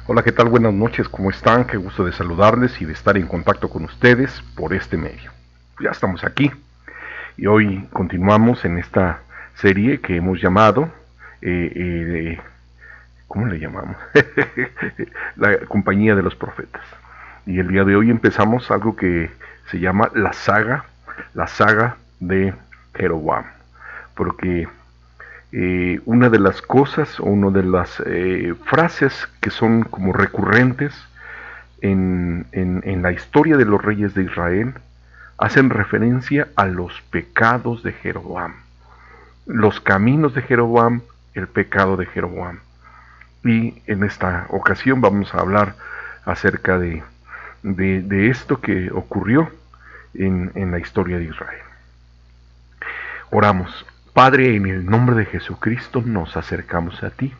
Hola, ¿qué tal? Buenas noches, ¿cómo están? Qué gusto de saludarles y de estar en contacto con ustedes por este medio. Ya estamos aquí y hoy continuamos en esta serie que hemos llamado, eh, eh, ¿cómo le llamamos? La compañía de los profetas. Y el día de hoy empezamos algo que se llama la saga de Jeroboam, porque una de las cosas o una de las frases que son como recurrentes en la historia de los reyes de Israel hacen referencia a los pecados de Jeroboam, los caminos de Jeroboam, el pecado de Jeroboam. Y en esta ocasión vamos a hablar acerca de esto que ocurrió en la historia de Israel. Oramos. Padre, en el nombre de Jesucristo nos acercamos a ti,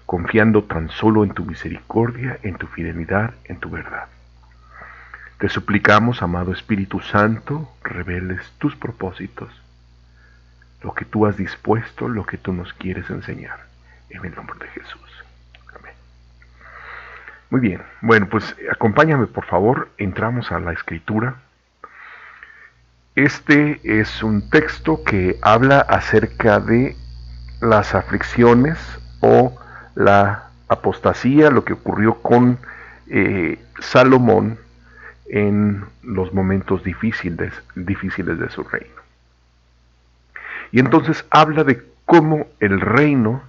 confiando tan solo en tu misericordia, en tu fidelidad, en tu verdad. Te suplicamos, amado Espíritu Santo, reveles tus propósitos, lo que tú has dispuesto, lo que tú nos quieres enseñar, en el nombre de Jesús. Amén. Muy bien, bueno, pues acompáñame por favor, entramos a la escritura. Este es un texto que habla acerca de las aflicciones o la apostasía, lo que ocurrió con Salomón en los momentos difíciles de su reino. Y entonces habla de cómo el reino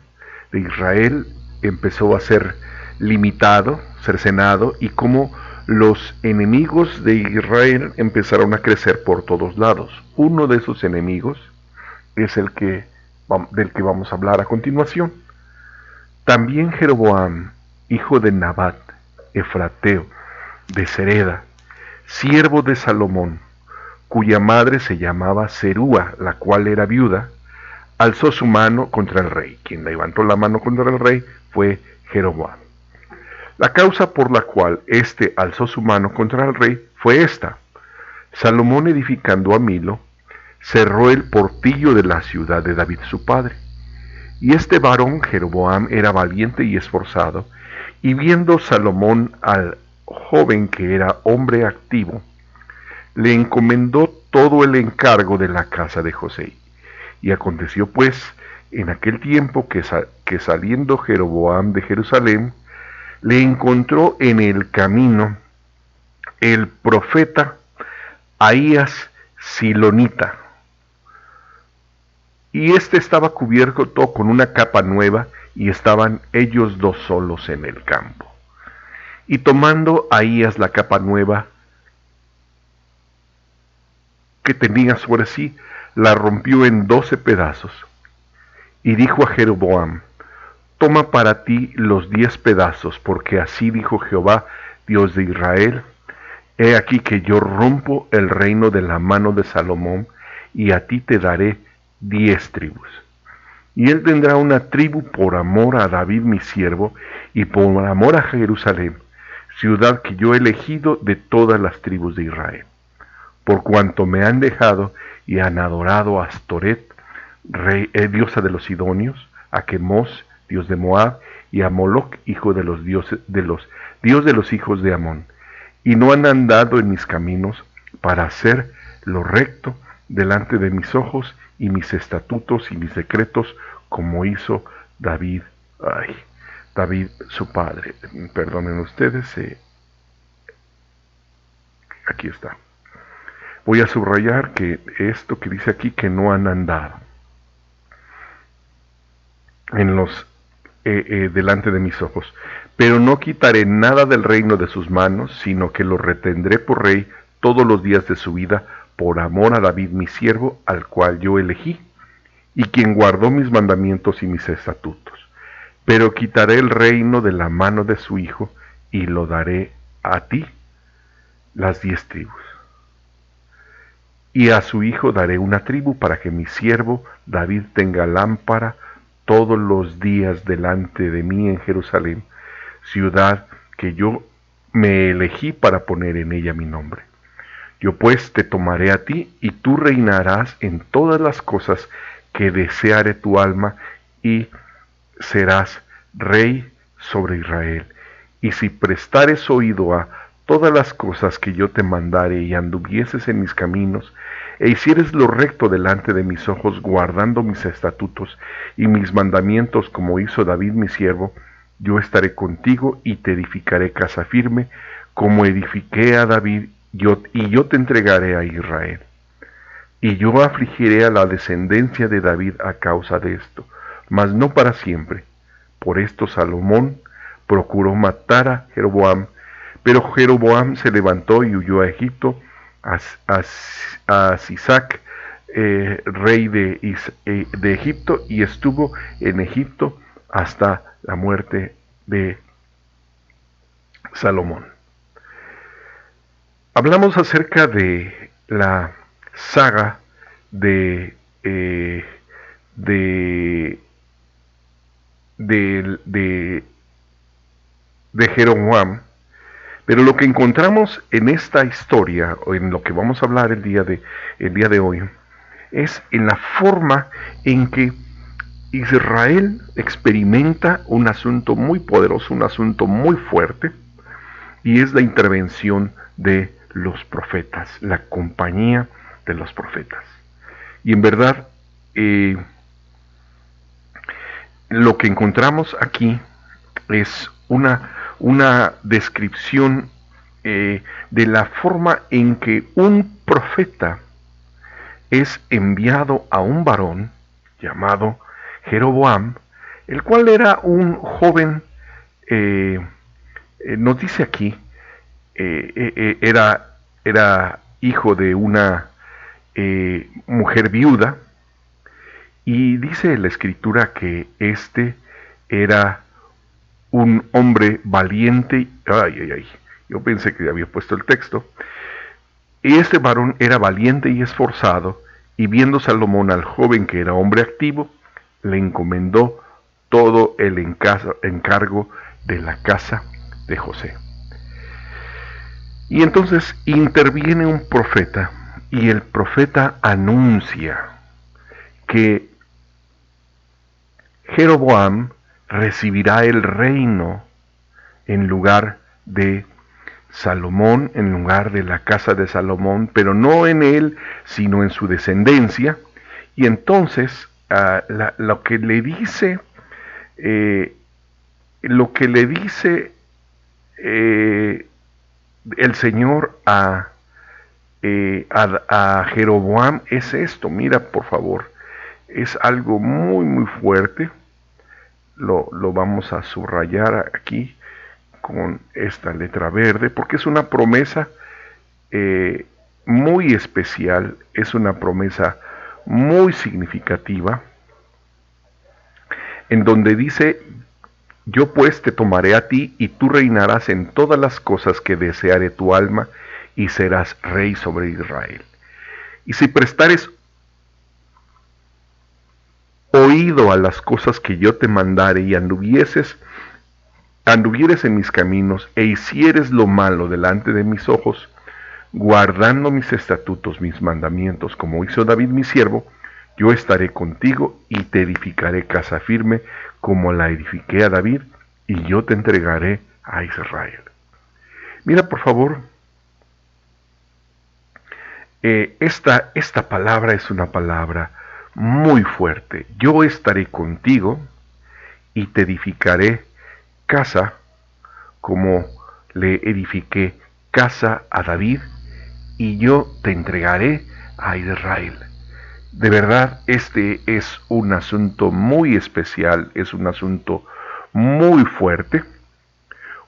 de Israel empezó a ser limitado, cercenado, y cómo los enemigos de Israel empezaron a crecer por todos lados. Uno de esos enemigos es del que vamos a hablar a continuación. También Jeroboam, hijo de Nabat, efrateo, de Sereda, siervo de Salomón, cuya madre se llamaba Serúa, la cual era viuda, alzó su mano contra el rey. Quien levantó la mano contra el rey fue Jeroboam. La causa por la cual éste alzó su mano contra el rey fue esta: Salomón, edificando a Milo, cerró el portillo de la ciudad de David su padre. Y este varón Jeroboam era valiente y esforzado, y viendo Salomón al joven que era hombre activo, le encomendó todo el encargo de la casa de José. Y aconteció pues en aquel tiempo que saliendo Jeroboam de Jerusalén, le encontró en el camino el profeta Ahías Silonita. Y éste estaba cubierto con una capa nueva, y estaban ellos dos solos en el campo. Y tomando Ahías la capa nueva que tenía sobre sí, la rompió en 12 pedazos. Y dijo a Jeroboam: toma para ti los 10 pedazos, porque así dijo Jehová, Dios de Israel: he aquí que yo rompo el reino de la mano de Salomón, y a ti te daré 10 tribus. Y él tendrá una tribu por amor a David mi siervo, y por amor a Jerusalén, ciudad que yo he elegido de todas las tribus de Israel. Por cuanto me han dejado y han adorado a Astoret, diosa de los sidonios, a Quemos, dios de Moab, y a Moloc, hijo de los dios de los hijos de Amón, y no han andado en mis caminos para hacer lo recto delante de mis ojos, y mis estatutos y mis decretos, como hizo David, David su padre. Perdonen ustedes, aquí está. Voy a subrayar que esto que dice aquí, que no han andado en los delante de mis ojos. Pero no quitaré nada del reino de sus manos, sino que lo retendré por rey todos los días de su vida, por amor a David mi siervo, al cual yo elegí, y quien guardó mis mandamientos y mis estatutos. Pero quitaré el reino de la mano de su hijo, y lo daré a ti, las 10 tribus. Y a su hijo daré una tribu, para que mi siervo David tenga lámpara todos los días delante de mí en Jerusalén, ciudad que yo me elegí para poner en ella mi nombre. Yo pues te tomaré a ti, y tú reinarás en todas las cosas que deseare tu alma, y serás rey sobre Israel. Y si prestares oído a todas las cosas que yo te mandare y anduvieses en mis caminos, e hicieres lo recto delante de mis ojos, guardando mis estatutos y mis mandamientos como hizo David mi siervo, yo estaré contigo y te edificaré casa firme, como edifiqué a David, y yo te entregaré a Israel. Y yo afligiré a la descendencia de David a causa de esto, mas no para siempre. Por esto Salomón procuró matar a Jeroboam, pero Jeroboam se levantó y huyó a Egipto, a Sisac, rey de Egipto, y estuvo en Egipto hasta la muerte de Salomón. Hablamos acerca de la saga de, de, de, de, de Jeroboam, pero lo que encontramos en esta historia, o en lo que vamos a hablar el día de hoy, es en la forma en que Israel experimenta un asunto muy poderoso, un asunto muy fuerte, y es la intervención de los profetas, la compañía de los profetas. Y en verdad, lo que encontramos aquí es una descripción de la forma en que un profeta es enviado a un varón llamado Jeroboam, el cual era un joven, nos dice aquí, era hijo de una mujer viuda, y dice la escritura que este era un hombre valiente. Yo pensé que había puesto el texto. Y este varón era valiente y esforzado, y viendo Salomón al joven que era hombre activo, le encomendó todo el encargo de la casa de José. Y entonces interviene un profeta, y el profeta anuncia que Jeroboam recibirá el reino en lugar de Salomón, en lugar de la casa de Salomón, pero no en él, sino en su descendencia. Y entonces lo que le dice, el Señor a Jeroboam es esto. Mira, por favor, es algo muy muy fuerte. Lo vamos a subrayar aquí con esta letra verde, porque es una promesa muy especial, es una promesa muy significativa, en donde dice: yo pues te tomaré a ti, y tú reinarás en todas las cosas que deseare tu alma, y serás rey sobre Israel. Y si prestares oído a las cosas que yo te mandare, y anduvieres en mis caminos, e hicieres lo malo delante de mis ojos, guardando mis estatutos, mis mandamientos, como hizo David mi siervo, yo estaré contigo y te edificaré casa firme, como la edifiqué a David, y yo te entregaré a Israel. Mira, por favor, esta palabra es una palabra muy fuerte. Yo estaré contigo y te edificaré casa como le edifiqué casa a David, y yo te entregaré a Israel. De verdad, este es un asunto muy especial, es un asunto muy fuerte,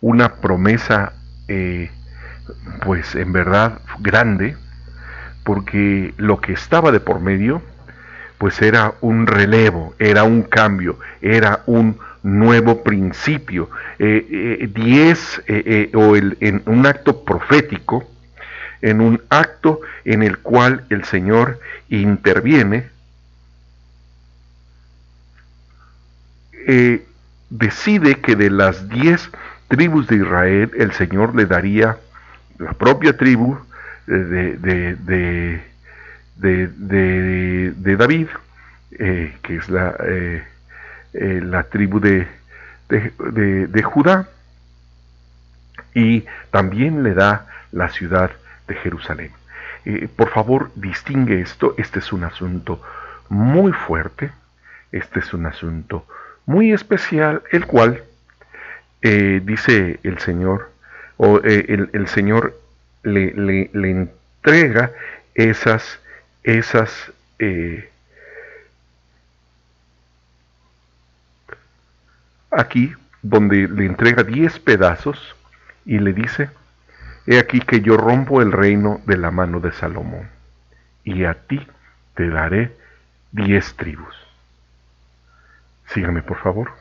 una promesa, pues en verdad grande, porque lo que estaba de por medio, pues era un relevo, era un cambio, era un nuevo principio. En un acto profético, en un acto en el cual el Señor interviene, decide que de las 10 tribus de Israel, el Señor le daría la propia tribu de David, que es la tribu de Judá, y también le da la ciudad de Jerusalén. Por favor, distingue esto. Este es un asunto muy fuerte, este es un asunto muy especial, el cual dice el Señor, o el Señor le entrega esas, esas aquí, donde le entrega 10 pedazos y le dice: he aquí que yo rompo el reino de la mano de Salomón, y a ti te daré 10 tribus. Sígame, por favor.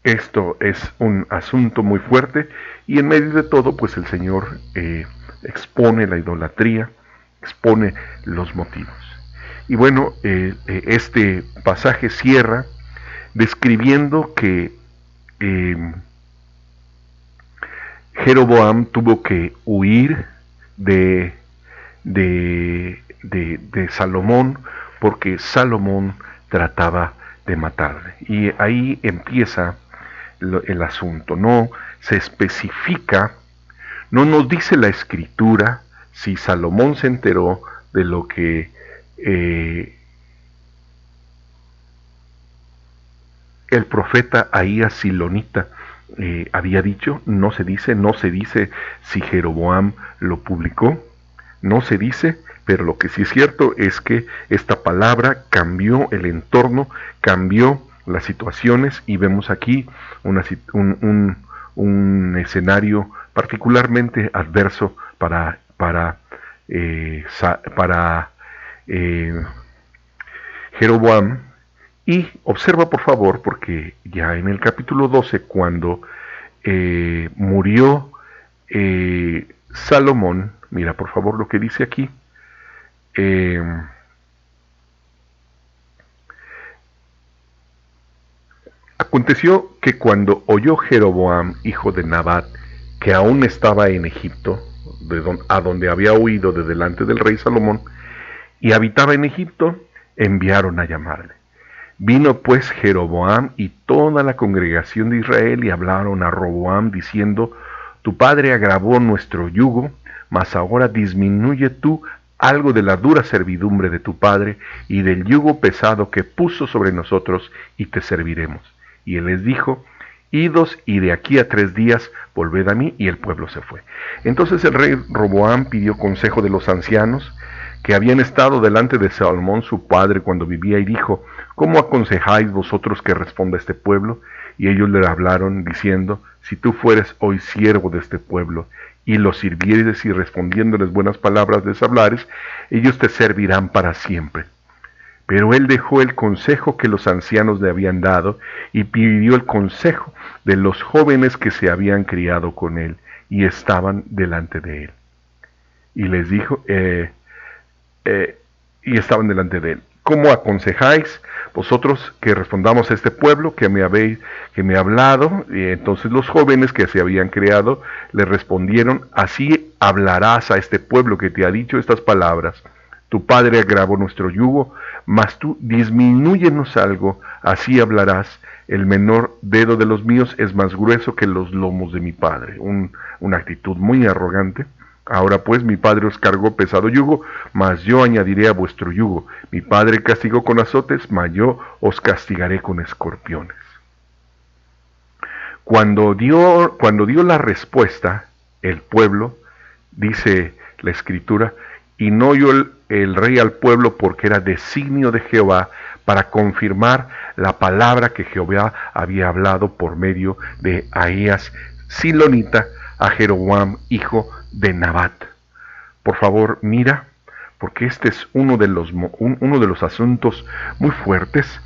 Esto es un asunto muy fuerte, y en medio de todo, pues el Señor expone la idolatría, expone los motivos. Y bueno, este pasaje cierra describiendo que Jeroboam tuvo que huir de Salomón, porque Salomón trataba de matarle. Y ahí empieza el asunto. No se especifica, no nos dice la escritura si Salomón se enteró de lo que el profeta Ahías Silonita había dicho. No se dice si Jeroboam lo publicó, no se dice, pero lo que sí es cierto es que esta palabra cambió el entorno, cambió las situaciones, y vemos aquí un escenario particularmente adverso para Jeroboam. Y observa, por favor, porque ya en el capítulo 12, cuando murió Salomón, mira por favor lo que dice aquí. Aconteció que cuando oyó Jeroboam, hijo de Nabat, que aún estaba en Egipto, a donde había huido de delante del rey Salomón, y habitaba en Egipto, enviaron a llamarle. Vino pues Jeroboam y toda la congregación de Israel, y hablaron a Roboam diciendo: tu padre agravó nuestro yugo, mas ahora disminuye tú algo de la dura servidumbre de tu padre y del yugo pesado que puso sobre nosotros, y te serviremos. Y él les dijo: idos, y de aquí a 3 días volved a mí. Y el pueblo se fue. Entonces el rey Roboam pidió consejo de los ancianos que habían estado delante de Salomón su padre cuando vivía, y dijo: ¿cómo aconsejáis vosotros que responda este pueblo? Y ellos le hablaron diciendo: si tú fueres hoy siervo de este pueblo, y los sirvieres y respondiéndoles buenas palabras les hablares, ellos te servirán para siempre. Pero él dejó el consejo que los ancianos le habían dado, y pidió el consejo de los jóvenes que se habían criado con él, y estaban delante de él. Y les dijo, y estaban delante de él: ¿cómo aconsejáis vosotros que respondamos a este pueblo que me ha hablado? Y entonces los jóvenes que se habían criado le respondieron: así hablarás a este pueblo que te ha dicho estas palabras: tu padre agravó nuestro yugo, mas tú disminúyenos algo, así hablarás: el menor dedo de los míos es más grueso que los lomos de mi padre. Una actitud muy arrogante. Ahora pues mi padre os cargó pesado yugo, mas yo añadiré a vuestro yugo. Mi padre castigó con azotes, mas yo os castigaré con escorpiones. Cuando dio la respuesta, el pueblo, dice la escritura, y no oyó el rey al pueblo, porque era designio de Jehová para confirmar la palabra que Jehová había hablado por medio de Ahías Silonita a Jeroboam, hijo de Nabat. Por favor, mira, porque este es uno de los asuntos muy fuertes.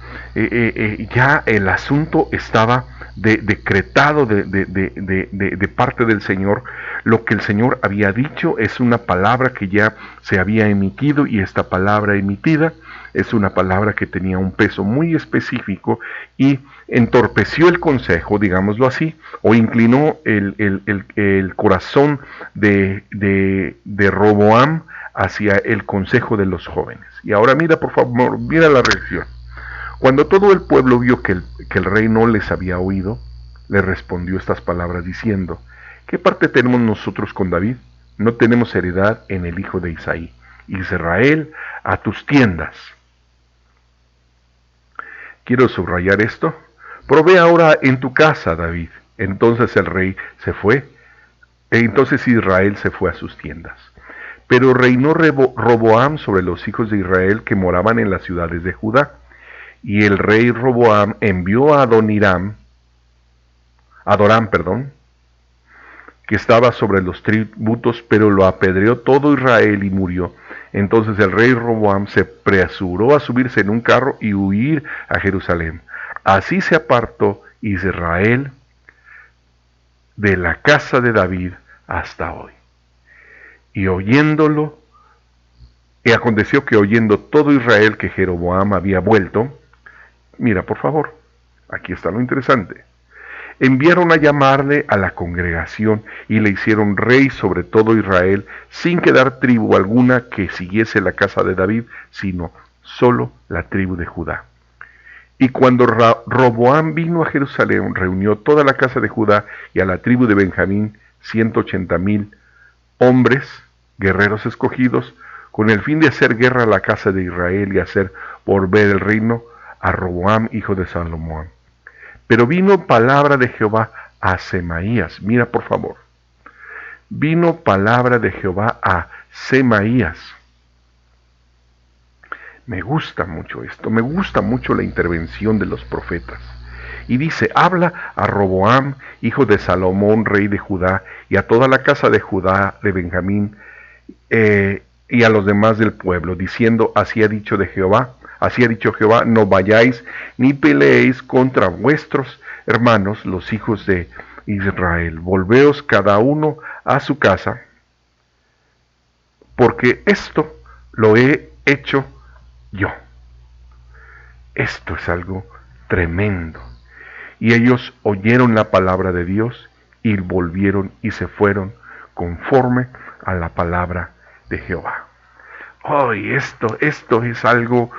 Ya el asunto estaba decretado de parte del Señor. Lo que el Señor había dicho es una palabra que ya se había emitido, y esta palabra emitida es una palabra que tenía un peso muy específico, y entorpeció el consejo, digámoslo así, o inclinó el corazón de Roboam hacia el consejo de los jóvenes. Y ahora mira, por favor, mira la reacción. Cuando todo el pueblo vio que el rey no les había oído, le respondió estas palabras diciendo: ¿qué parte tenemos nosotros con David? No tenemos heredad en el hijo de Isaí. Israel, a tus tiendas. Quiero subrayar esto. Provee ahora en tu casa, David. Entonces el rey se fue. Entonces Israel se fue a sus tiendas. Pero reinó Roboam sobre los hijos de Israel que moraban en las ciudades de Judá. Y el rey Roboam envió a Adoram, que estaba sobre los tributos, pero lo apedreó todo Israel y murió. Entonces el rey Roboam se apresuró a subirse en un carro y huir a Jerusalén. Así se apartó Israel de la casa de David hasta hoy. Y aconteció que oyendo todo Israel que Jeroboam había vuelto, mira por favor, aquí está lo interesante, enviaron a llamarle a la congregación y le hicieron rey sobre todo Israel, sin quedar tribu alguna que siguiese la casa de David, sino solo la tribu de Judá. Y cuando Roboam vino a Jerusalén, reunió toda la casa de Judá y a la tribu de Benjamín, 180,000 hombres, guerreros escogidos, con el fin de hacer guerra a la casa de Israel y hacer volver el reino a Roboam, hijo de Salomón. Pero vino palabra de Jehová a Semaías. Mira por favor. Vino palabra de Jehová a Semaías. Me gusta mucho esto. Me gusta mucho la intervención de los profetas. Y dice: habla a Roboam, hijo de Salomón, rey de Judá, y a toda la casa de Judá, de Benjamín, y a los demás del pueblo, diciendo: así ha dicho Jehová, no vayáis ni peleéis contra vuestros hermanos, los hijos de Israel. Volveos cada uno a su casa, porque esto lo he hecho yo. Esto es algo tremendo. Y ellos oyeron la palabra de Dios y volvieron y se fueron conforme a la palabra de Jehová. Hoy esto es algo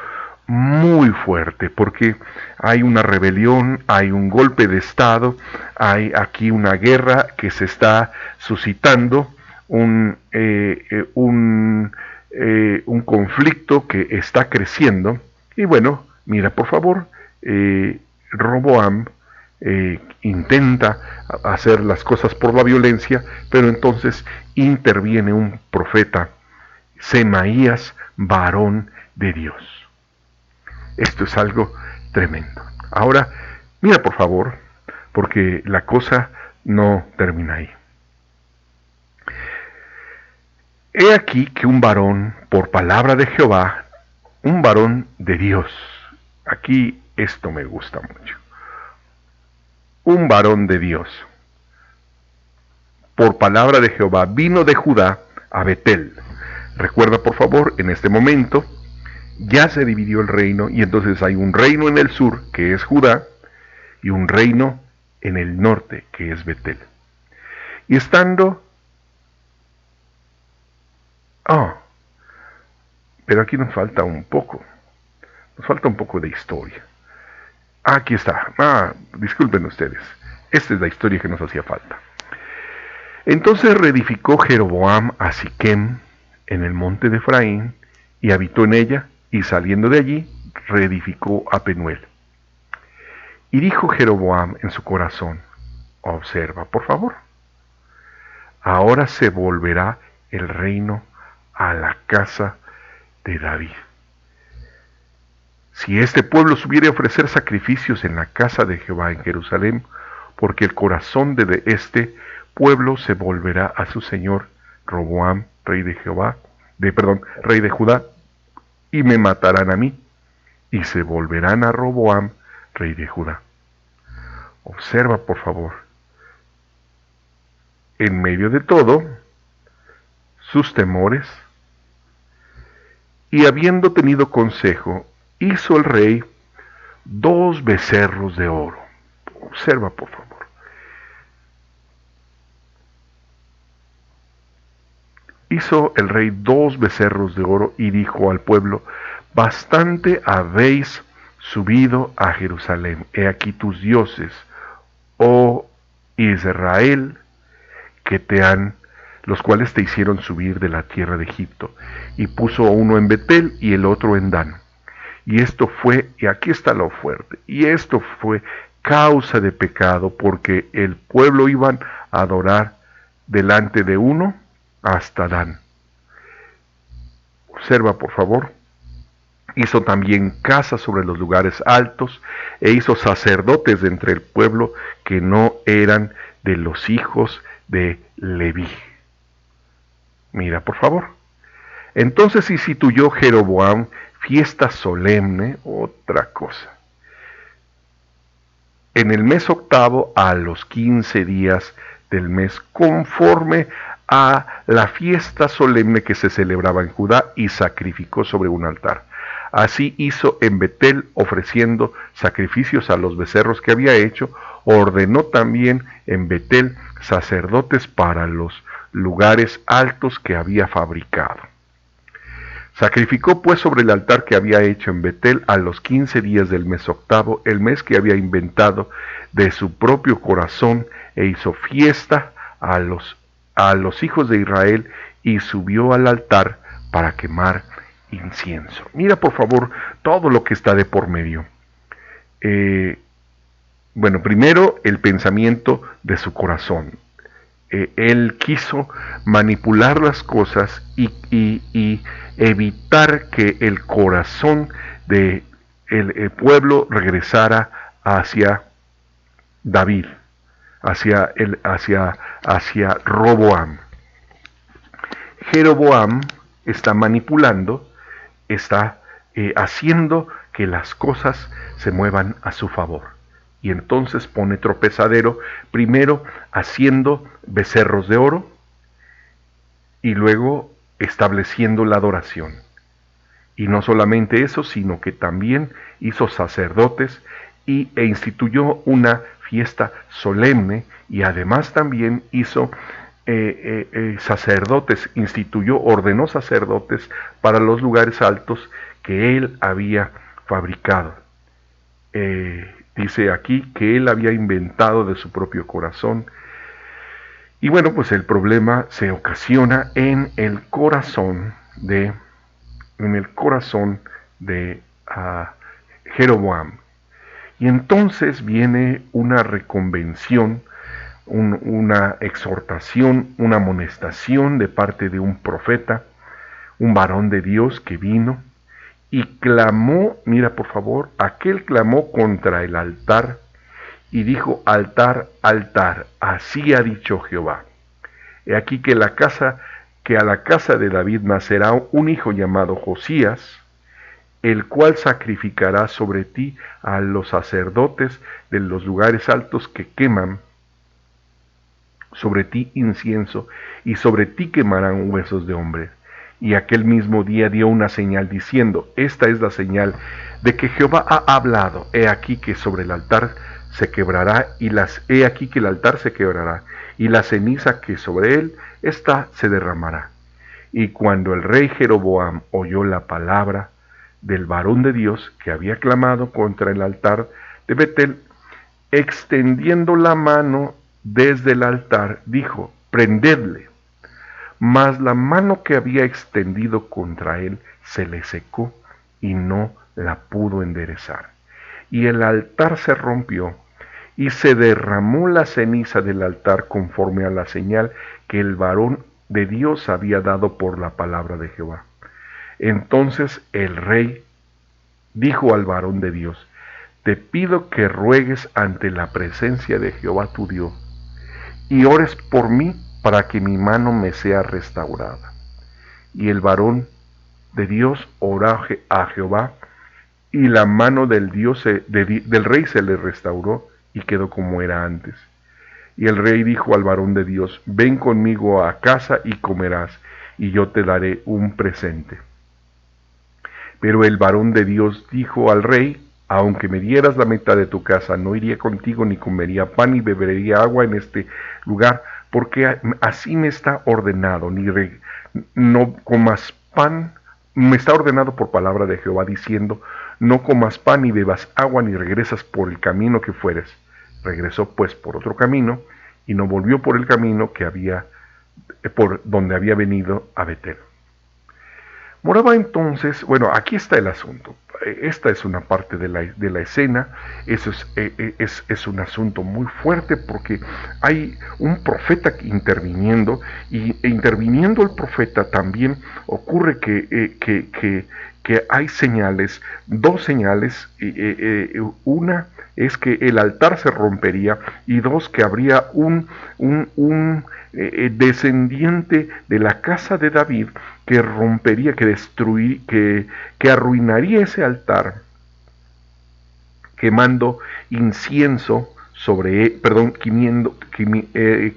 muy fuerte, porque hay una rebelión, hay un golpe de estado, hay aquí una guerra que se está suscitando, un conflicto que está creciendo. Y bueno, mira por favor, Roboam intenta hacer las cosas por la violencia, pero entonces interviene un profeta, Semaías, varón de Dios. Esto es algo tremendo. Ahora, mira por favor, porque la cosa no termina ahí. He aquí que un varón, por palabra de Jehová, un varón de Dios, aquí esto me gusta mucho, un varón de Dios, por palabra de Jehová, vino de Judá a Betel. Recuerda por favor, en este momento ya se dividió el reino, y entonces hay un reino en el sur, que es Judá, y un reino en el norte, que es Betel. Y estando... pero aquí nos falta un poco de historia. Aquí está. Disculpen ustedes. Esta es la historia que nos hacía falta. Entonces reedificó Jeroboam a Siquem en el monte de Efraín, y habitó en ella, y saliendo de allí, reedificó a Penuel. Y dijo Jeroboam en su corazón: observa, por favor, ahora se volverá el reino a la casa de David. Si este pueblo subiere a ofrecer sacrificios en la casa de Jehová en Jerusalén, porque el corazón de este pueblo se volverá a su señor Roboam, rey de Judá, y me matarán a mí, y se volverán a Roboam, rey de Judá. Observa, por favor, en medio de todo, sus temores, y habiendo tenido consejo, hizo el rey 2 becerros de oro. Observa, por favor. Hizo el rey 2 becerros de oro y dijo al pueblo: bastante habéis subido a Jerusalén. He aquí tus dioses, oh Israel, los cuales te hicieron subir de la tierra de Egipto. Y puso uno en Betel y el otro en Dan. Y esto fue, y aquí está lo fuerte, y esto fue causa de pecado, porque el pueblo iban a adorar delante de uno hasta Dan. Observa, por favor. Hizo también casas sobre los lugares altos, e hizo sacerdotes de entre el pueblo que no eran de los hijos de Leví. Mira, por favor. Entonces instituyó Jeroboam fiesta solemne, otra cosa. En el mes octavo, a los 15 días del mes, conforme a la fiesta solemne que se celebraba en Judá, y sacrificó sobre un altar. Así hizo en Betel, ofreciendo sacrificios a los becerros que había hecho. Ordenó también en Betel sacerdotes para los lugares altos que había fabricado. Sacrificó pues sobre el altar que había hecho en Betel a los 15 días del mes octavo, el mes que había inventado de su propio corazón, e hizo fiesta a los hijos de Israel, y subió al altar para quemar incienso. Mira por favor todo lo que está de por medio. Bueno, primero el pensamiento de su corazón. Él quiso manipular las cosas y evitar que el corazón del pueblo regresara hacia David, hacia Roboam. Jeroboam está manipulando, está haciendo que las cosas se muevan a su favor. Y entonces pone tropezadero, primero haciendo becerros de oro y luego estableciendo la adoración. Y no solamente eso, sino que también hizo sacerdotes e instituyó una fiesta solemne, y además también hizo sacerdotes, ordenó sacerdotes para los lugares altos que él había fabricado. Dice aquí que él había inventado de su propio corazón. Y bueno, pues el problema se ocasiona en el corazón de Jeroboam. Y entonces viene una reconvención, una exhortación, una amonestación de parte de un profeta, un varón de Dios que vino y clamó, mira por favor, aquel clamó contra el altar y dijo: altar, altar, así ha dicho Jehová. He aquí que a la casa de David nacerá un hijo llamado Josías, el cual sacrificará sobre ti a los sacerdotes de los lugares altos que queman sobre ti incienso, y sobre ti quemarán huesos de hombre. Y aquel mismo día dio una señal diciendo: esta es la señal de que Jehová ha hablado. He aquí que sobre el altar se quebrará, he aquí que el altar se quebrará, y la ceniza que sobre él está se derramará. Y cuando el rey Jeroboam oyó la palabra del varón de Dios que había clamado contra el altar de Betel, extendiendo la mano desde el altar, dijo: prendedle. Mas la mano que había extendido contra él se le secó y no la pudo enderezar. Y el altar se rompió y se derramó la ceniza del altar conforme a la señal que el varón de Dios había dado por la palabra de Jehová. Entonces el rey dijo al varón de Dios: te pido que ruegues ante la presencia de Jehová tu Dios y ores por mí para que mi mano me sea restaurada. Y el varón de Dios oró a Jehová, y la mano del rey se le restauró y quedó como era antes. Y el rey dijo al varón de Dios: ven conmigo a casa y comerás, y yo te daré un presente. Pero el varón de Dios dijo al rey: aunque me dieras la mitad de tu casa, no iría contigo, ni comería pan, ni bebería agua en este lugar, porque así me está ordenado, no comas pan, me está ordenado por palabra de Jehová, diciendo: no comas pan ni bebas agua ni regresas por el camino que fueres. Regresó pues por otro camino y no volvió por el camino que había por donde había venido a Betel. Moraba entonces, bueno, aquí está el asunto. Esta es una parte de la escena. Eso es un asunto muy fuerte porque hay un profeta interviniendo y interviniendo el profeta también ocurre que hay señales, dos señales. Una es que el altar se rompería y dos, que habría un descendiente de la casa de David que rompería, que destruiría, que arruinaría ese altar, quemando incienso sobre, perdón,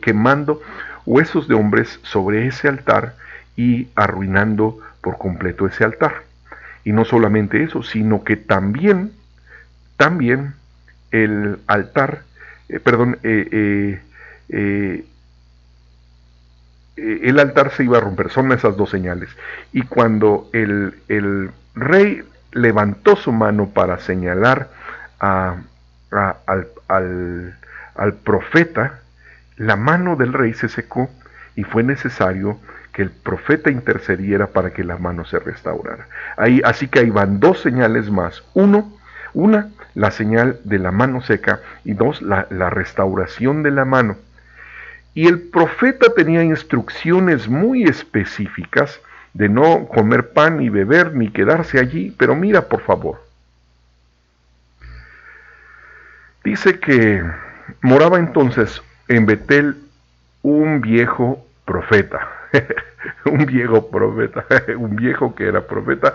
quemando huesos de hombres sobre ese altar y arruinando por completo ese altar. Y no solamente eso, sino que también el altar, el altar se iba a romper. Son esas dos señales. Y cuando el rey levantó su mano para señalar al profeta, la mano del rey se secó y fue necesario que el profeta intercediera para que la mano se restaurara. Así que ahí van dos señales más. Una, la señal de la mano seca, y dos, la restauración de la mano. Y el profeta tenía instrucciones muy específicas de no comer pan ni beber ni quedarse allí, pero mira por favor. Dice que moraba entonces en Betel un viejo profeta, un viejo profeta, un viejo que era profeta,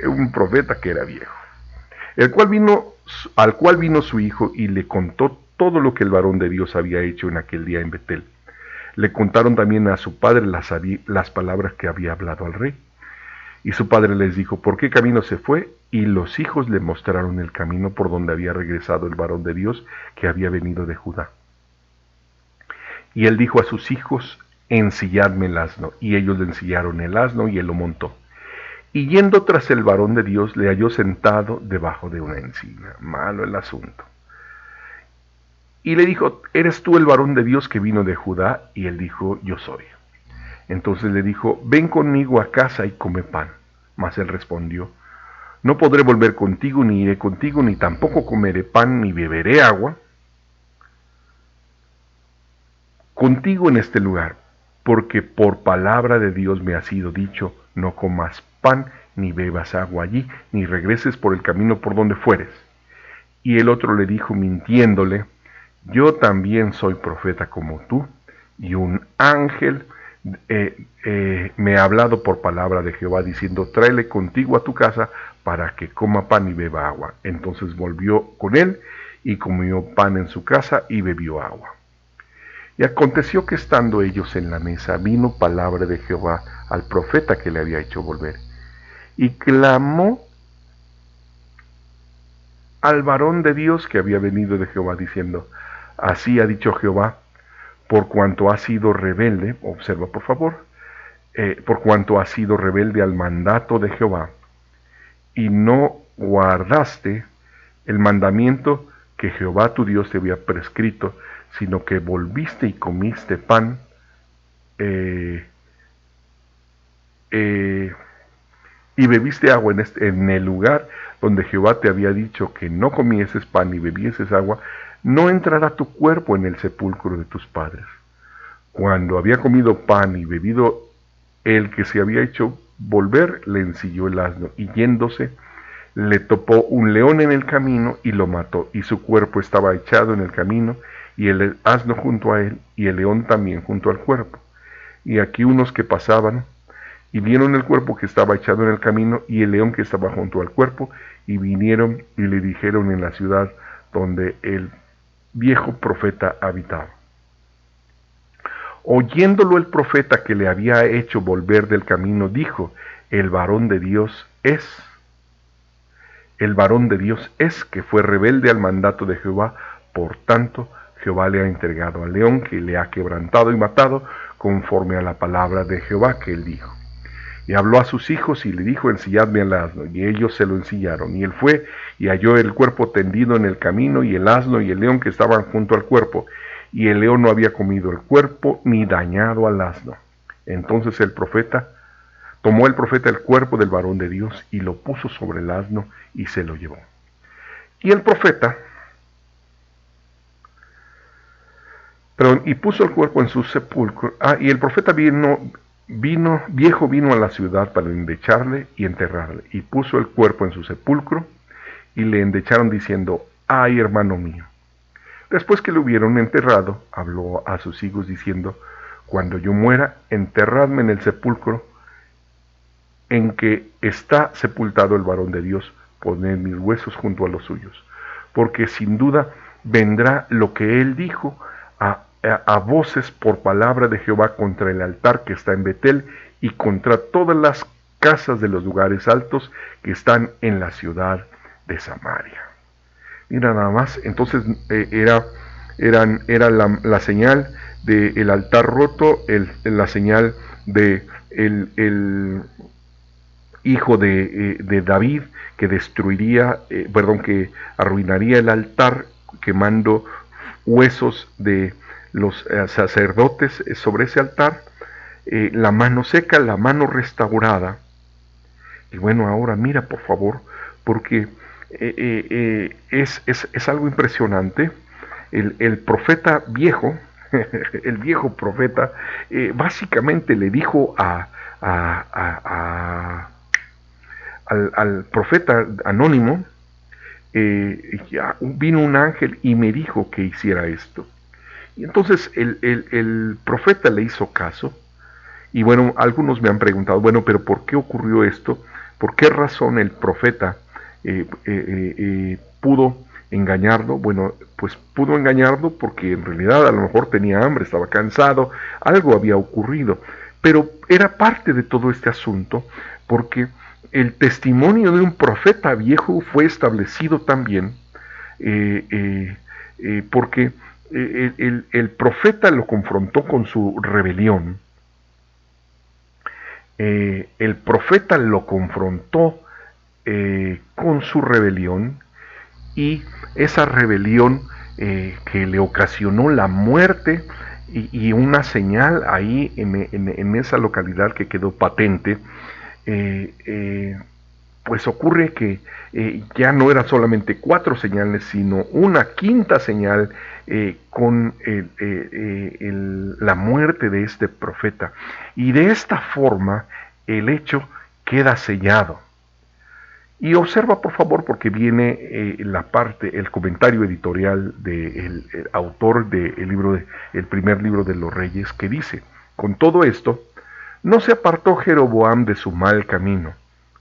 un profeta que era viejo, al cual vino su hijo y le contó todo lo que el varón de Dios había hecho en aquel día en Betel. Le contaron también a su padre las palabras que había hablado al rey. Y su padre les dijo, ¿por qué camino se fue? Y los hijos le mostraron el camino por donde había regresado el varón de Dios que había venido de Judá. Y él dijo a sus hijos, ensilladme el asno. Y ellos le ensillaron el asno y él lo montó. Y yendo tras el varón de Dios, le halló sentado debajo de una encina. Malo el asunto. Y le dijo, ¿eres tú el varón de Dios que vino de Judá? Y él dijo, yo soy. Entonces le dijo, ven conmigo a casa y come pan. Mas él respondió, no podré volver contigo, ni iré contigo, ni tampoco comeré pan, ni beberé agua contigo en este lugar, porque por palabra de Dios me ha sido dicho, no comas pan, ni bebas agua allí, ni regreses por el camino por donde fueres. Y el otro le dijo, mintiéndole, yo también soy profeta como tú, y un ángel me ha hablado por palabra de Jehová, diciendo, tráele contigo a tu casa para que coma pan y beba agua. Entonces volvió con él y comió pan en su casa y bebió agua. Y aconteció que estando ellos en la mesa, vino palabra de Jehová al profeta que le había hecho volver, y clamó al varón de Dios que había venido de Jehová, diciendo, así ha dicho Jehová, por cuanto has sido rebelde, observa por favor, por cuanto has sido rebelde al mandato de Jehová, y no guardaste el mandamiento que Jehová tu Dios te había prescrito, sino que volviste y comiste pan, y bebiste agua en el lugar donde Jehová te había dicho que no comieses pan ni bebieses agua, no entrará tu cuerpo en el sepulcro de tus padres. Cuando había comido pan y bebido el que se había hecho volver, le ensilló el asno, y yéndose, le topó un león en el camino y lo mató, y su cuerpo estaba echado en el camino, y el asno junto a él, y el león también junto al cuerpo. Y aquí unos que pasaban, y vieron el cuerpo que estaba echado en el camino, y el león que estaba junto al cuerpo, y vinieron y le dijeron en la ciudad donde el viejo profeta habitaba. Oyéndolo el profeta que le había hecho volver del camino, dijo, el varón de Dios es que fue rebelde al mandato de Jehová, por tanto Jehová le ha entregado al león que le ha quebrantado y matado, conforme a la palabra de Jehová que él dijo. Y habló a sus hijos y le dijo, ensilladme al asno, y ellos se lo ensillaron. Y él fue y halló el cuerpo tendido en el camino, y el asno y el león que estaban junto al cuerpo. Y el león no había comido el cuerpo, ni dañado al asno. Entonces tomó el profeta el cuerpo del varón de Dios, y lo puso sobre el asno, y se lo llevó. Y el profeta, y puso el cuerpo en su sepulcro. Y el profeta vino a la ciudad para endecharle y enterrarle, y puso el cuerpo en su sepulcro, y le endecharon diciendo, ay, hermano mío. Después que lo hubieron enterrado, habló a sus hijos diciendo, cuando yo muera, enterradme en el sepulcro en que está sepultado el varón de Dios, poned mis huesos junto a los suyos, porque sin duda vendrá lo que él dijo a voces por palabra de Jehová contra el altar que está en Betel y contra todas las casas de los lugares altos que están en la ciudad de Samaria. Mira nada más, entonces era la señal del altar roto, la señal de el hijo de David que destruiría, que arruinaría el altar quemando huesos de los sacerdotes sobre ese altar, la mano seca, la mano restaurada. Y bueno, ahora mira por favor, porque es algo impresionante. El profeta viejo, el viejo profeta, básicamente le dijo al profeta anónimo, vino un ángel y me dijo que hiciera esto. Y entonces el profeta le hizo caso. Y bueno, algunos me han preguntado, bueno, pero ¿por qué ocurrió esto? ¿Por qué razón el profeta pudo engañarlo? Bueno, pues pudo engañarlo porque en realidad a lo mejor tenía hambre, estaba cansado, algo había ocurrido. Pero era parte de todo este asunto porque el testimonio de un profeta viejo fue establecido también porque el profeta lo confrontó con su rebelión. El profeta lo confrontó con su rebelión, y esa rebelión que le ocasionó la muerte y una señal ahí en esa localidad que quedó patente, pues ocurre que ya no era solamente 4 señales, sino una quinta señal con la muerte de este profeta. Y de esta forma el hecho queda sellado. Y observa por favor, porque viene el comentario editorial del autor del primer libro de los Reyes, que dice, con todo esto, no se apartó Jeroboam de su mal camino,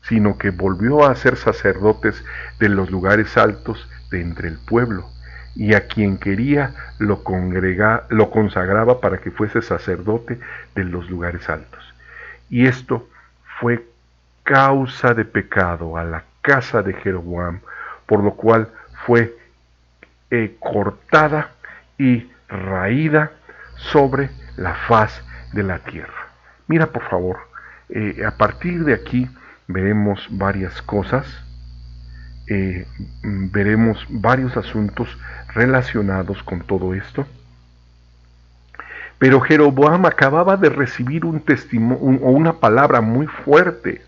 sino que volvió a ser sacerdotes de los lugares altos de entre el pueblo, y a quien quería lo consagraba para que fuese sacerdote de los lugares altos. Y esto fue causa de pecado a la casa de Jeroboam, por lo cual fue cortada y raída sobre la faz de la tierra. Mira por favor, a partir de aquí veremos varias cosas, veremos varios asuntos relacionados con todo esto. Pero Jeroboam acababa de recibir un testimonio o una palabra muy fuerte.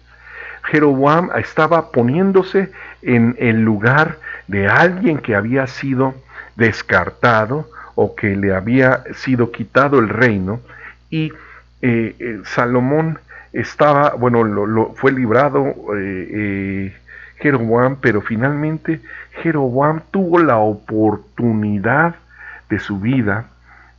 Jeroboam estaba poniéndose en el lugar de alguien que había sido descartado o que le había sido quitado el reino, y Salomón estaba, fue librado Jeroboam, pero finalmente Jeroboam tuvo la oportunidad de su vida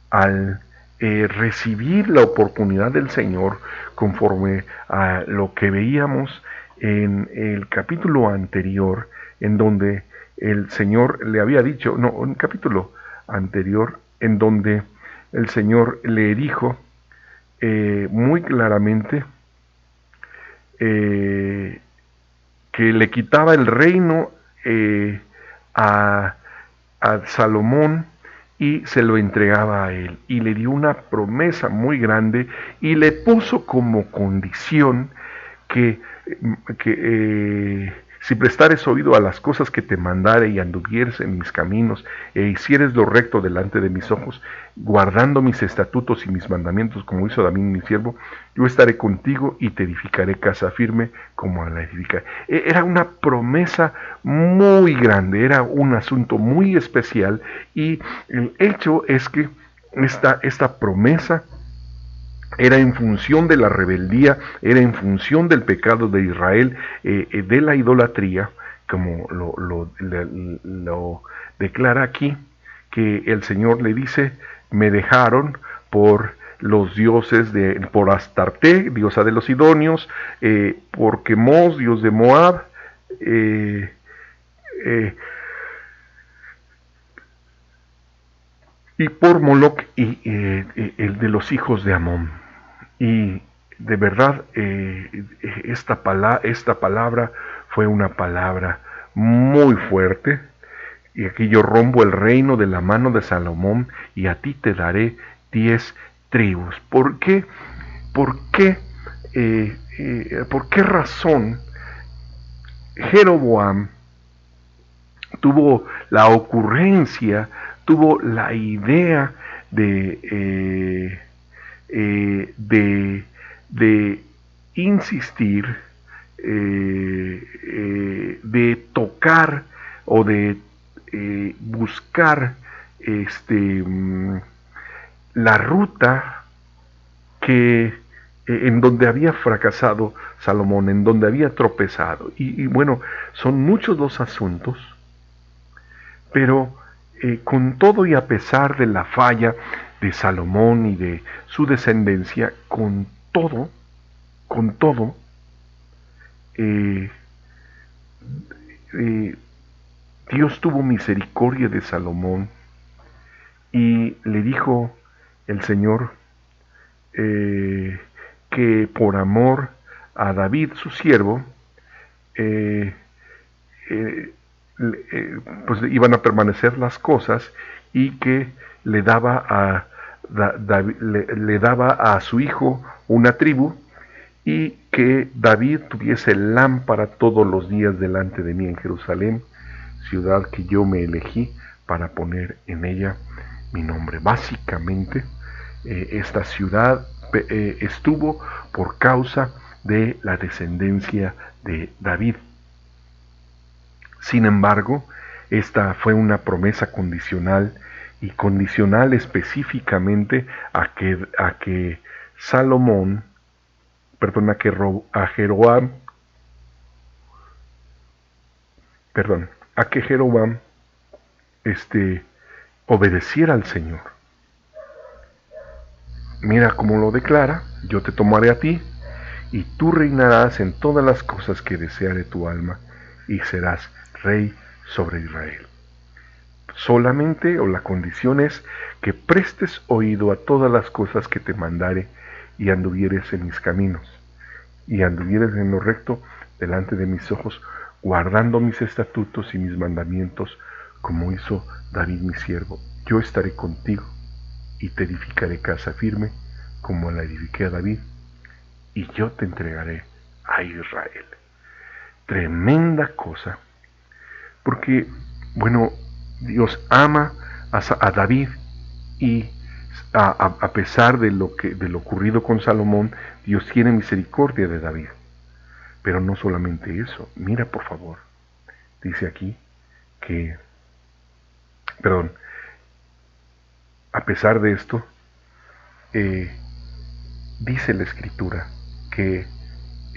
al recibir la oportunidad del Señor, conforme a lo que veíamos en el capítulo anterior, en donde el Señor le había dicho, un capítulo anterior, en donde el Señor le dijo muy claramente que le quitaba el reino a Salomón y se lo entregaba a él, y le dio una promesa muy grande y le puso como condición que, si prestares oído a las cosas que te mandare y anduvieres en mis caminos e hicieres lo recto delante de mis ojos, guardando mis estatutos y mis mandamientos como hizo David mi siervo, yo estaré contigo y te edificaré casa firme como a la edificaré. Era una promesa muy grande, era un asunto muy especial, y el hecho es que esta promesa era en función de la rebeldía, era en función del pecado de Israel, de la idolatría, como lo declara aquí, que el Señor le dice: me dejaron por los dioses por Astarte, diosa de los Sidonios, por Quemos, dios de Moab, eh, eh, y por Moloch, y el de los hijos de Amón. Y de verdad, esta palabra fue una palabra muy fuerte. Y aquí yo rompo el reino de la mano de Salomón, y a ti te daré 10 tribus. ¿Por qué? ¿Por qué? ¿Por qué razón Jeroboam tuvo la ocurrencia, tuvo la idea de insistir, de tocar o de buscar la ruta que en donde había fracasado Salomón, en donde había tropezado? Y bueno, son muchos los asuntos, pero con todo y a pesar de la falla de Salomón y de su descendencia, con todo, eh, eh, Dios tuvo misericordia de Salomón, y le dijo el Señor que por amor a David, su siervo, eh, eh, pues iban a permanecer las cosas, y que le daba le daba a su hijo una tribu, y que David tuviese lámpara todos los días delante de mí en Jerusalén, ciudad que yo me elegí para poner en ella mi nombre. Básicamente, esta ciudad estuvo por causa de la descendencia de David. Sin embargo, esta fue una promesa condicional, y condicional específicamente a que Salomón, perdón, a Jeroboam, perdón, a que Jeroboam obedeciera al Señor. Mira cómo lo declara: yo te tomaré a ti, y tú reinarás en todas las cosas que deseare tu alma, y serás rey sobre Israel. Solamente, o la condición es, que prestes oído a todas las cosas que te mandare, y anduvieres en mis caminos, y anduvieres en lo recto delante de mis ojos, guardando mis estatutos y mis mandamientos, como hizo David mi siervo. Yo estaré contigo, y te edificaré casa firme, como la edifiqué a David, y yo te entregaré a Israel. Tremenda cosa, porque, bueno, Dios ama a David, y a pesar de lo ocurrido con Salomón, Dios tiene misericordia de David. Pero no solamente eso, mira por favor, dice aquí que, perdón, a pesar de esto, dice la Escritura que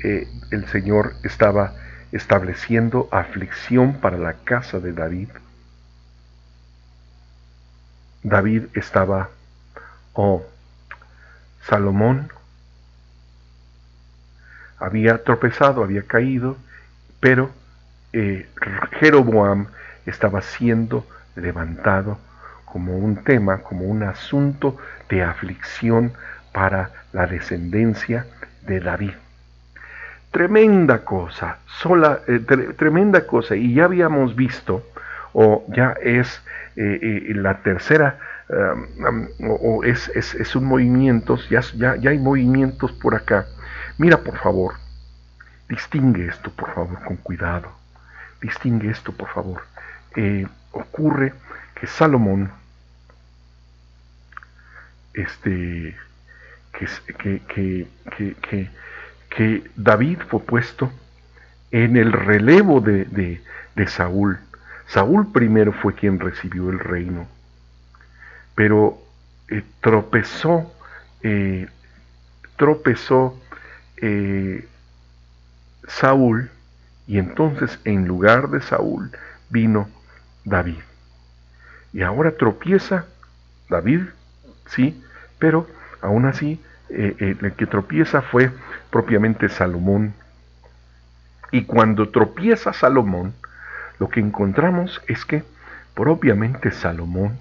el Señor estaba estableciendo aflicción para la casa de David. David estaba, Salomón había tropezado, había caído, pero Jeroboam estaba siendo levantado como un tema, como un asunto de aflicción para la descendencia de David. Tremenda cosa, tremenda cosa, y ya habíamos visto, o ya es la tercera, o es un movimiento, ya hay movimientos por acá. Mira por favor, Distingue esto, por favor, con cuidado. Distingue esto, por favor. Ocurre que Salomón, este, que David fue puesto en el relevo de Saúl. Saúl primero fue quien recibió el reino, pero tropezó, eh, tropezó Saúl, y entonces en lugar de Saúl vino David. Y ahora tropieza David, sí, pero aún así el que tropieza fue propiamente Salomón. Y cuando tropieza Salomón, lo que encontramos es que propiamente Salomón,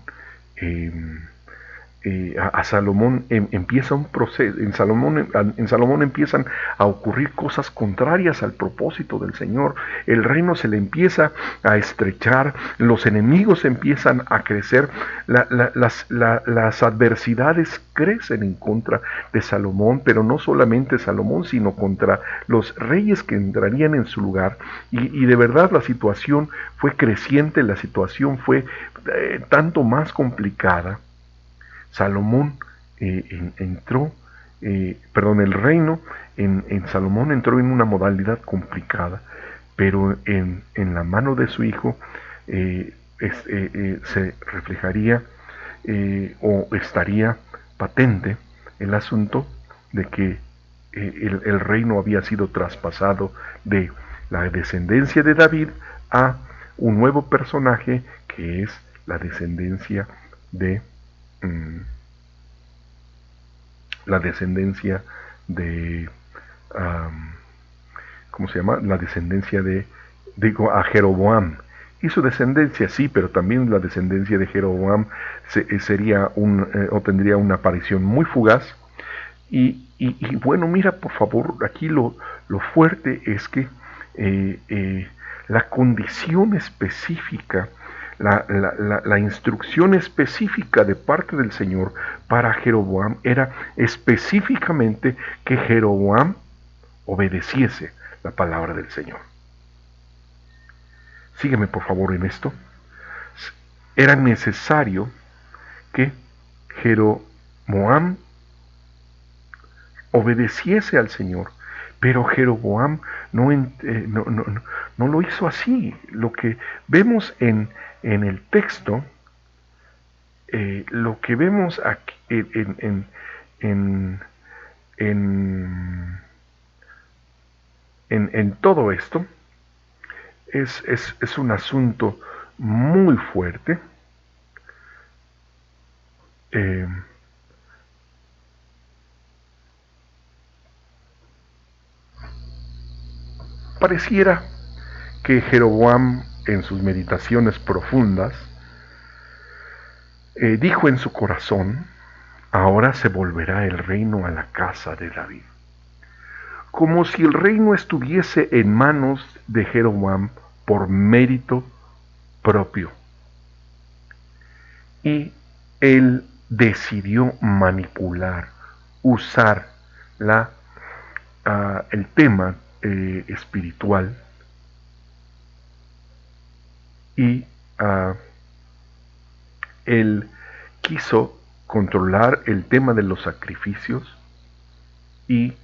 a Salomón empieza un proceso, en Salomón empiezan a ocurrir cosas contrarias al propósito del Señor. El reino se le empieza a estrechar, los enemigos empiezan a crecer, las adversidades crecen en contra de Salomón, pero no solamente Salomón, sino contra los reyes que entrarían en su lugar. Y de verdad la situación fue creciente, la situación fue tanto más complicada. Salomón el reino en Salomón entró en una modalidad complicada, pero en la mano de su hijo se reflejaría o estaría patente el asunto de que el reino había sido traspasado de la descendencia de David a un nuevo personaje que es la descendencia de la descendencia de ¿cómo se llama? La descendencia a Jeroboam. Y su descendencia sí, pero también la descendencia de Jeroboam sería o tendría una aparición muy fugaz. Y bueno, mira, por favor, aquí lo fuerte es que la condición específica, la instrucción específica de parte del Señor para Jeroboam era específicamente que Jeroboam obedeciese la palabra del Señor. Sígueme por favor en esto. Era necesario que Jeroboam obedeciese al Señor, pero Jeroboam no lo hizo así. Lo que vemos en el texto, lo que vemos aquí en todo esto es un asunto muy fuerte. Pareciera que Jeroboam, en sus meditaciones profundas, dijo en su corazón: ahora se volverá el reino a la casa de David. Como si el reino estuviese en manos de Jeroboam por mérito propio. Y él decidió manipular, usar el tema espiritual y él quiso controlar el tema de los sacrificios y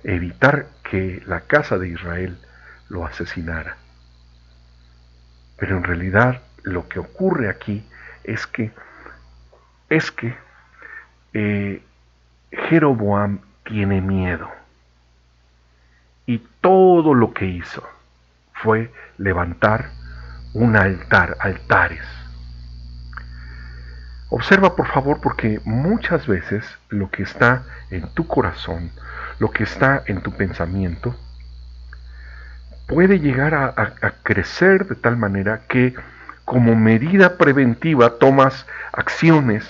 evitar que la casa de Israel lo asesinara. Pero en realidad lo que ocurre aquí es que Jeroboam tiene miedo, y todo lo que hizo fue levantar un altares. Observa por favor, porque muchas veces lo que está en tu corazón, lo que está en tu pensamiento, puede llegar a crecer de tal manera que como medida preventiva tomas acciones,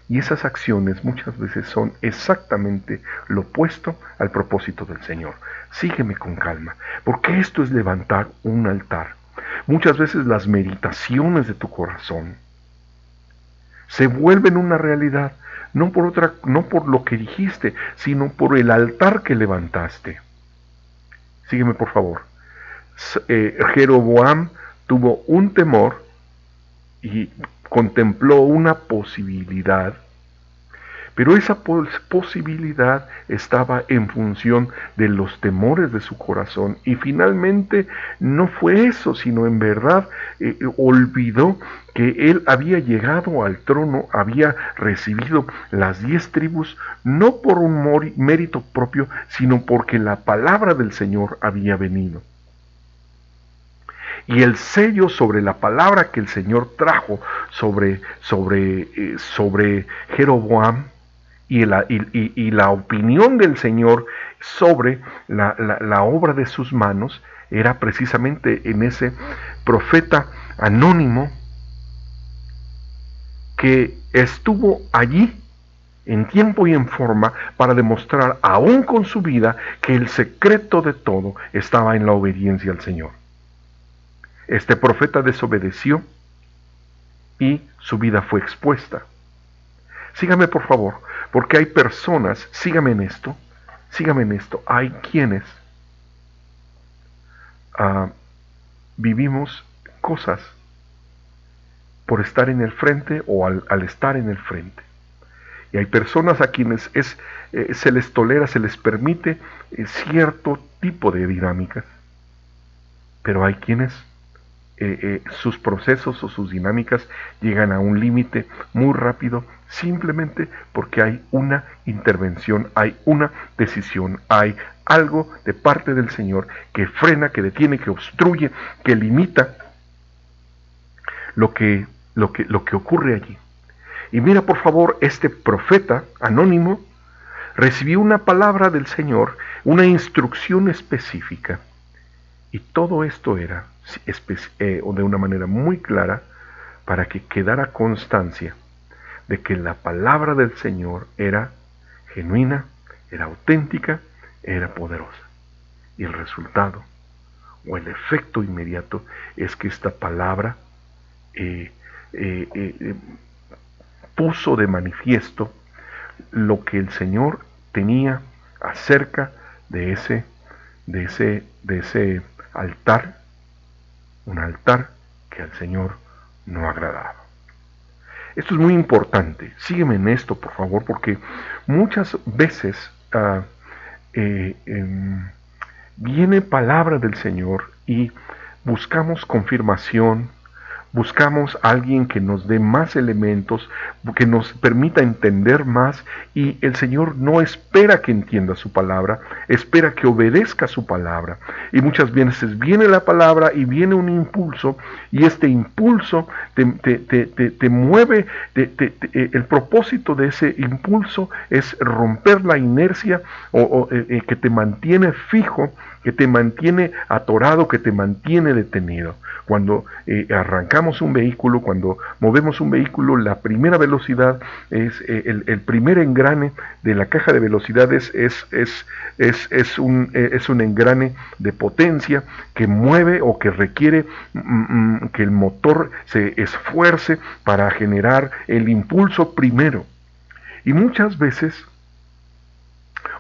y esas acciones muchas veces son exactamente lo opuesto al propósito del Señor. Sígueme con calma, porque esto es levantar un altar. Muchas veces las meditaciones de tu corazón se vuelven una realidad, no por lo que dijiste, sino por el altar que levantaste. Sígueme por favor. Jeroboam tuvo un temor y contempló una posibilidad, pero esa posibilidad estaba en función de los temores de su corazón, y finalmente no fue eso, sino en verdad olvidó que él había llegado al trono, había recibido las 10 tribus, no por un mérito propio, sino porque la palabra del Señor había venido. Y el sello sobre la palabra que el Señor trajo sobre Jeroboam, y la opinión del Señor sobre la obra de sus manos era precisamente en ese profeta anónimo que estuvo allí en tiempo y en forma para demostrar aún con su vida que el secreto de todo estaba en la obediencia al Señor. Este profeta desobedeció y su vida fue expuesta. Sígame por favor, porque hay personas, sígame en esto, hay quienes vivimos cosas por estar en el frente o al estar en el frente. Y hay personas a quienes se les tolera, se les permite cierto tipo de dinámicas, pero hay quienes sus procesos o sus dinámicas llegan a un límite muy rápido simplemente porque hay una intervención, hay una decisión, hay algo de parte del Señor que frena, que detiene, que obstruye, que limita lo que ocurre allí. Y mira por favor, este profeta anónimo recibió una palabra del Señor, una instrucción específica. Y todo esto era de una manera muy clara para que quedara constancia de que la palabra del Señor era genuina, era auténtica, era poderosa. Y el resultado o el efecto inmediato es que esta palabra puso de manifiesto lo que el Señor tenía acerca de ese altar, un altar que al Señor no agradaba. Esto es muy importante, sígueme en esto por favor, porque muchas veces viene palabra del Señor y buscamos confirmación, buscamos a alguien que nos dé más elementos, que nos permita entender más, y el Señor no espera que entienda su palabra, espera que obedezca su palabra. Y muchas veces viene la palabra y viene un impulso, y este impulso te mueve, el propósito de ese impulso es romper la inercia que te mantiene fijo, que te mantiene atorado, que te mantiene detenido. Cuando arrancamos un vehículo, cuando movemos un vehículo, la primera velocidad es el primer engrane de la caja de velocidades es un engrane de potencia que mueve o que requiere que el motor se esfuerce para generar el impulso primero. Y muchas veces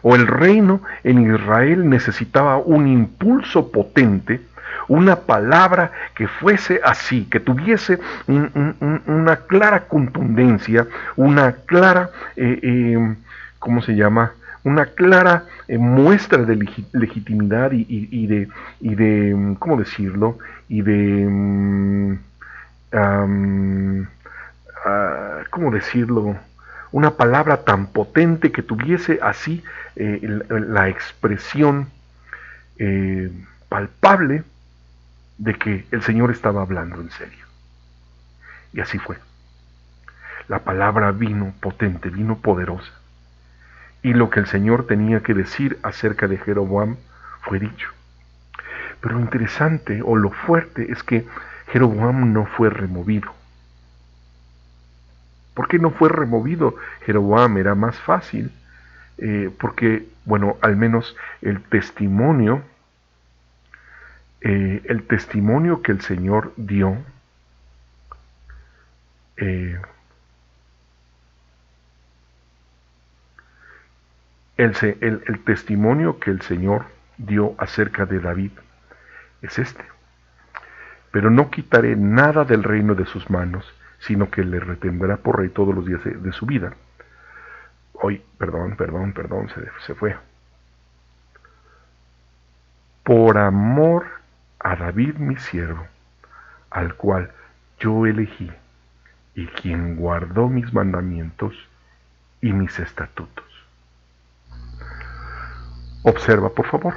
o el reino en Israel necesitaba un impulso potente, una palabra que fuese así, que tuviese una clara contundencia, una clara, ¿cómo se llama? Una clara muestra de legitimidad y de, ¿cómo decirlo? Y de, ¿cómo decirlo? Una palabra tan potente que tuviese así la expresión palpable de que el Señor estaba hablando en serio. Y así fue. La palabra vino potente, vino poderosa. Y lo que el Señor tenía que decir acerca de Jeroboam fue dicho. Pero lo interesante o lo fuerte es que Jeroboam no fue removido. ¿Por qué no fue removido Jeroboam? Era más fácil, porque, bueno, al menos el testimonio que el Señor dio, el testimonio que el Señor dio acerca de David es este: pero no quitaré nada del reino de sus manos, sino que le retendrá por rey todos los días de su vida. Hoy, perdón, se fue. Por amor a David mi siervo, al cual yo elegí, y quien guardó mis mandamientos y mis estatutos. Observa, por favor,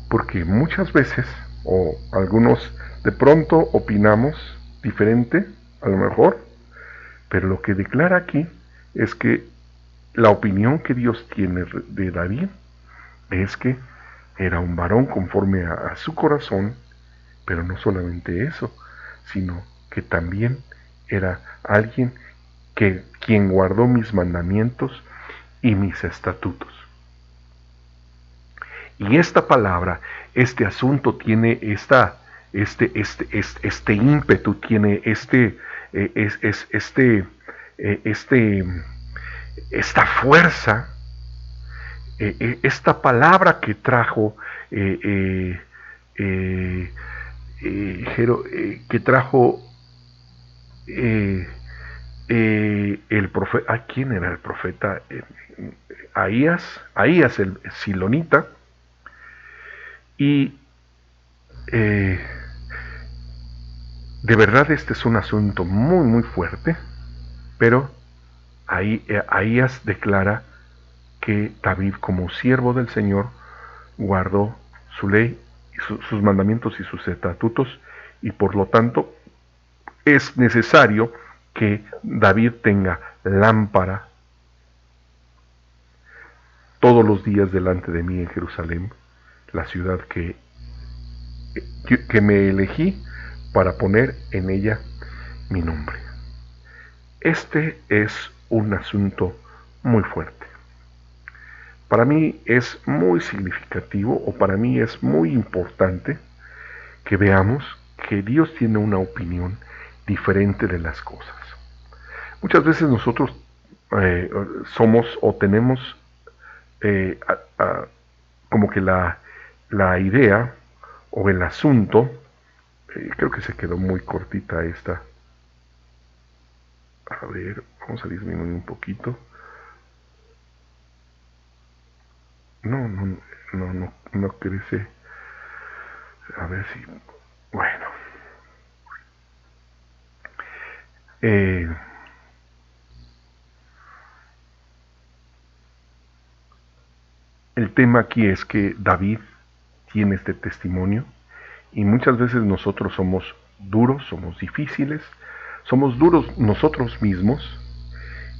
porque muchas veces, o algunos de pronto opinamos diferente, a lo mejor, pero lo que declara aquí es que la opinión que Dios tiene de David es que era un varón conforme a su corazón, pero no solamente eso, sino que también era alguien quien guardó mis mandamientos y mis estatutos. Y esta palabra, este asunto tiene este ímpetu, tiene esta fuerza, esta palabra que trajo el profeta. ¿Quién era el profeta? Ahías el silonita. Y de verdad este es un asunto muy muy fuerte, pero Ahías declara que David, como siervo del Señor, guardó su ley, sus mandamientos y sus estatutos, y por lo tanto es necesario que David tenga lámpara todos los días delante de mí en Jerusalén, la ciudad que me elegí para poner en ella mi nombre. Este es un asunto muy fuerte. Para mí es muy significativo, o para mí es muy importante que veamos que Dios tiene una opinión diferente de las cosas. Muchas veces nosotros somos o tenemos como que la idea o el asunto, creo que se quedó muy cortita esta. A ver, vamos a disminuir un poquito. No crece. A ver si... Bueno. El tema aquí es que David tiene este testimonio y muchas veces nosotros somos duros, somos difíciles, somos duros nosotros mismos,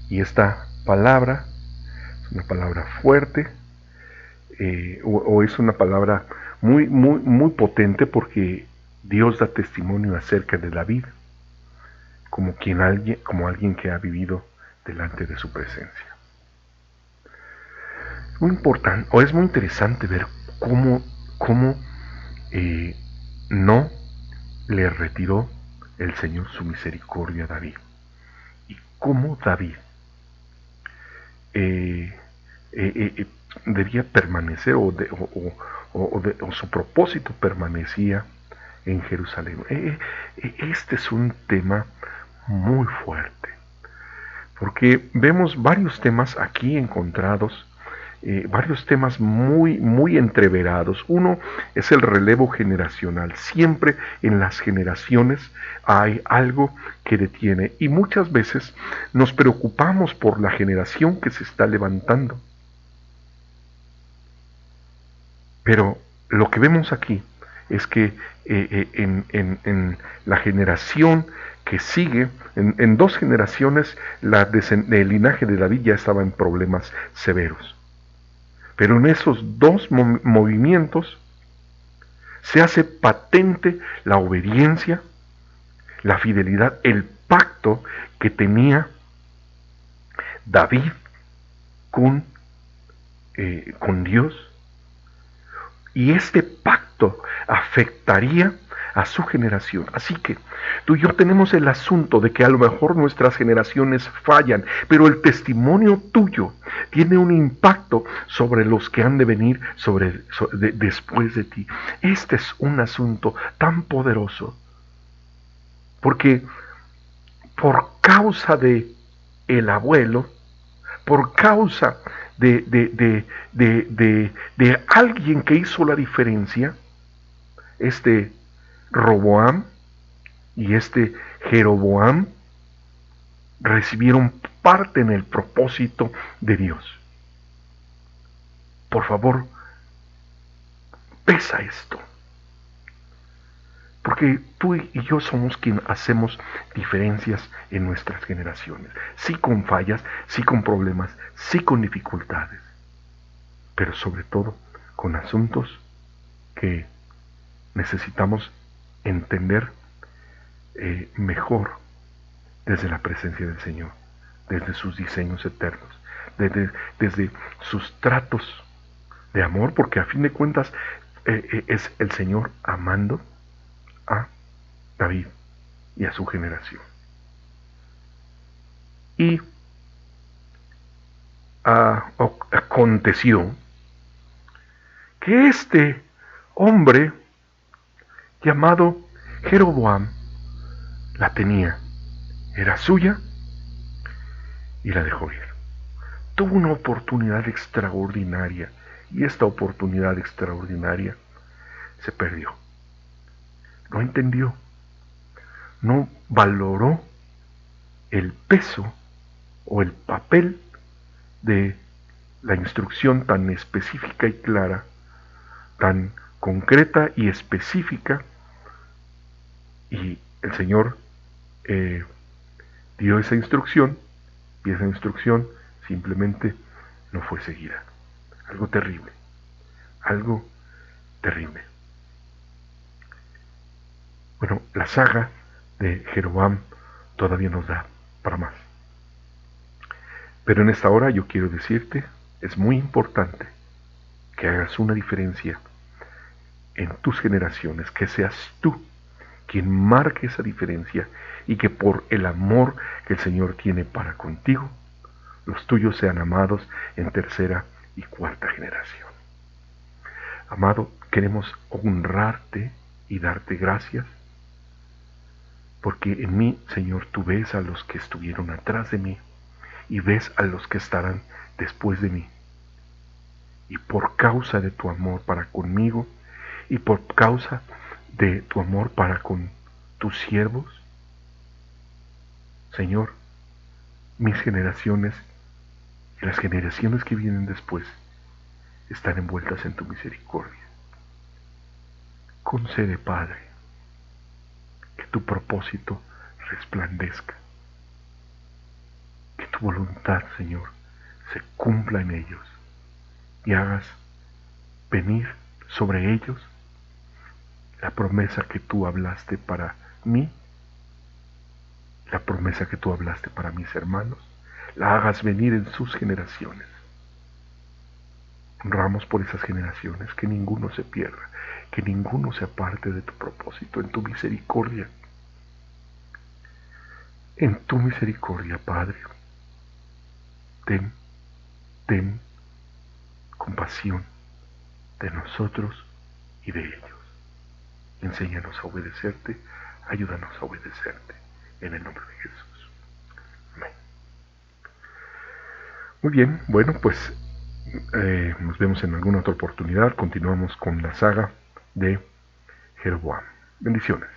y esta palabra es una palabra fuerte, o es una palabra muy, muy, muy potente, porque Dios da testimonio acerca de David como alguien que ha vivido delante de su presencia. Muy importante, o es muy interesante ver cómo no le retiró el Señor su misericordia a David, y cómo David debía permanecer, o su propósito permanecía en Jerusalén. Este es un tema muy fuerte, porque vemos varios temas aquí encontrados, varios temas muy, muy entreverados. Uno es el relevo generacional. Siempre en las generaciones hay algo que detiene, y muchas veces nos preocupamos por la generación que se está levantando. Pero lo que vemos aquí es que en la generación que sigue, en 2 generaciones, el linaje de David ya estaba en problemas severos. Pero en esos 2 movimientos se hace patente la obediencia, la fidelidad, el pacto que tenía David con Dios. Y este pacto afectaría a su generación. Así que tú y yo tenemos el asunto de que a lo mejor nuestras generaciones fallan, pero el testimonio tuyo tiene un impacto sobre los que han de venir después de ti. Este es un asunto tan poderoso, porque por causa de el abuelo, por causa de alguien que hizo la diferencia, este Roboam y este Jeroboam recibieron parte en el propósito de Dios. Por favor, pesa esto. Porque tú y yo somos quienes hacemos diferencias en nuestras generaciones. Sí con fallas, sí con problemas, sí con dificultades. Pero sobre todo con asuntos que necesitamos entender mejor desde la presencia del Señor, desde sus diseños eternos, desde sus tratos de amor, porque a fin de cuentas es el Señor amando a David y a su generación. Y aconteció que este hombre llamado Jeroboam la tenía, era suya y la dejó ir. Tuvo una oportunidad extraordinaria y esta oportunidad extraordinaria se perdió. No entendió, no valoró el peso o el papel de la instrucción tan específica y clara, tan concreta y específica, y el Señor dio esa instrucción y esa instrucción simplemente no fue seguida. Algo terrible, algo terrible. Bueno, la saga de Jeroboam todavía nos da para más. Pero en esta hora yo quiero decirte, es muy importante que hagas una diferencia en tus generaciones, que seas tú quien marque esa diferencia y que por el amor que el Señor tiene para contigo, los tuyos sean amados en tercera y cuarta generación. Amado, queremos honrarte y darte gracias, porque en mí, Señor, tú ves a los que estuvieron atrás de mí y ves a los que estarán después de mí. Y por causa de tu amor para conmigo y por causa de tu amor para con tus siervos, Señor, mis generaciones y las generaciones que vienen después están envueltas en tu misericordia. Concede, Padre, que tu propósito resplandezca, que tu voluntad, Señor, se cumpla en ellos y hagas venir sobre ellos la promesa que tú hablaste para mí, la promesa que tú hablaste para mis hermanos, la hagas venir en sus generaciones. Honramos por esas generaciones, que ninguno se pierda, que ninguno se aparte de tu propósito, en tu misericordia. En tu misericordia, Padre, ten compasión de nosotros y de ellos. Enséñanos a obedecerte, ayúdanos a obedecerte, en el nombre de Jesús. Amén. Muy bien, bueno, pues nos vemos en alguna otra oportunidad. Continuamos con la saga de Jeroboam. Bendiciones.